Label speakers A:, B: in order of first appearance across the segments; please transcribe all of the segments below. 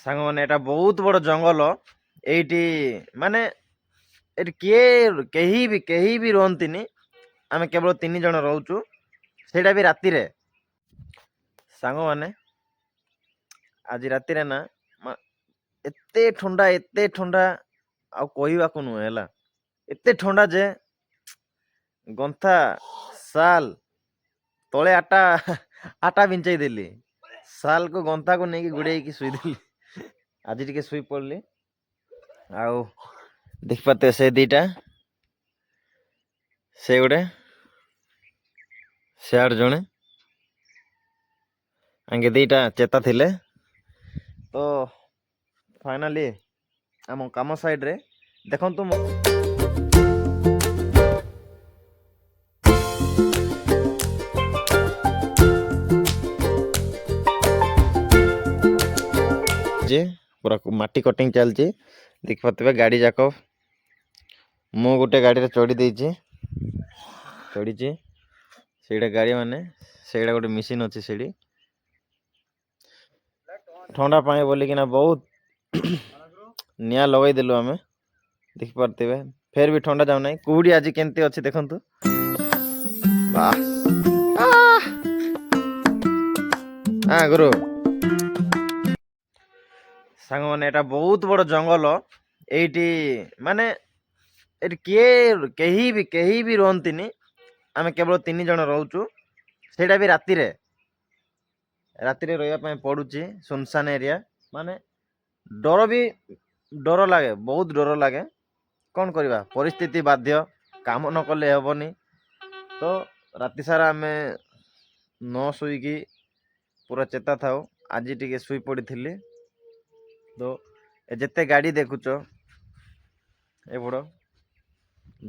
A: ସାଙ୍ଗମାନେ ଏଟା ବହୁତ ବଡ ଜଙ୍ଗଲ। ଏଇଠି ମାନେ ଏଠି କେହି ବି ରୁହନ୍ତିନି। ଆମେ କେବଳ 3 ଜଣ ରହୁଛୁ, ସେଇଟା ବି ରାତିରେ। ସାଙ୍ଗମାନେ ଆଜି ରାତିରେ ନା ମା- ଏତେ ଥଣ୍ଡା ଆଉ କହିବାକୁ ନୁହେଁ ହେଲା। ଏତେ ଥଣ୍ଡା ଯେ ଗନ୍ଥା ସାଲ ତଳେ ଆଟା ବିଞ୍ଚାଇ ଦେଲି। ସାଲକୁ ଗନ୍ଥାକୁ ନେଇକି ଗୁଡେଇକି ଶୋଇଦେଲି। ଆଜି ଟିକେ ଶୋଇ ପଡିଲି। ଆଉ ଦେଖିପାରୁଥିବେ ସେ ଦିଟା, ସେ ଗୋଟେ, ସେଆଡେ ଜଣେ, ଆଙ୍କେ ଦିଟା ଚେତା ଥିଲେ। ତ ଫାଇନାଲି ଆମ କାମ ସାଇଡରେ ଦେଖନ୍ତୁ ଯେ ପୁରା ମାଟି କଟିଂ ଚାଲିଛି। ଦେଖିପାରୁଥିବେ ଗାଡି ଯାକ। ମୁଁ ଗୋଟେ ଗାଡିରେ ଚଢିଛି। ସେଇଟା ଗାଡି ମାନେ ସେଇଟା ଗୋଟେ ମେସିନ୍ ଅଛି ସେଇଠି। ଥଣ୍ଡା ପାଣି ବୋଲିକିନା ବହୁତ ନିଆଁ ଲଗେଇଦେଲୁ ଆମେ। ଦେଖିପାରୁଥିବେ ଫେର ବି ଥଣ୍ଡା ଯାଉନାହିଁ। କୁହୁଡି ଆଜି କେମିତି ଅଛି ଦେଖନ୍ତୁ। ବାଃ ଗୁରୁ ସାଙ୍ଗମାନେ ଏଟା ବହୁତ ବଡ ଜଙ୍ଗଲ। ଏଇଠି ମାନେ ଏଠି କେହି ବି ରୁହନ୍ତିନି। ଆମେ କେବଳ 3 ଜଣ ରହୁଛୁ, ସେଇଟା ବି ରାତିରେ। ରାତିରେ ରହିବା ପାଇଁ ପଡୁଛି। ସୁନସାନ ଏରିଆ ମାନେ ଡର ଲାଗେ, ବହୁତ ଡର ଲାଗେ। କଣ କରିବା, ପରିସ୍ଥିତି ବାଧ୍ୟ, କାମ ନ କଲେ ହବନି। ତ ରାତି ସାରା ଆମେ ନ ଶୋଇକି ପୁରା ଚେତା ଥାଉ। ଆଜି ଟିକେ ଶୋଇ ପଡିଥିଲି। ତ ଯେତେ ଗାଡି ଦେଖୁଛ ଏପଟ,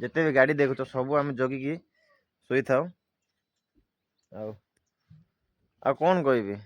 A: ଯେତେ ବି ଗାଡି ଦେଖୁଛ ସବୁ ଆମେ ଜଗିକି ଶୋଇଥାଉ। ଆଉ କଣ କହିବି।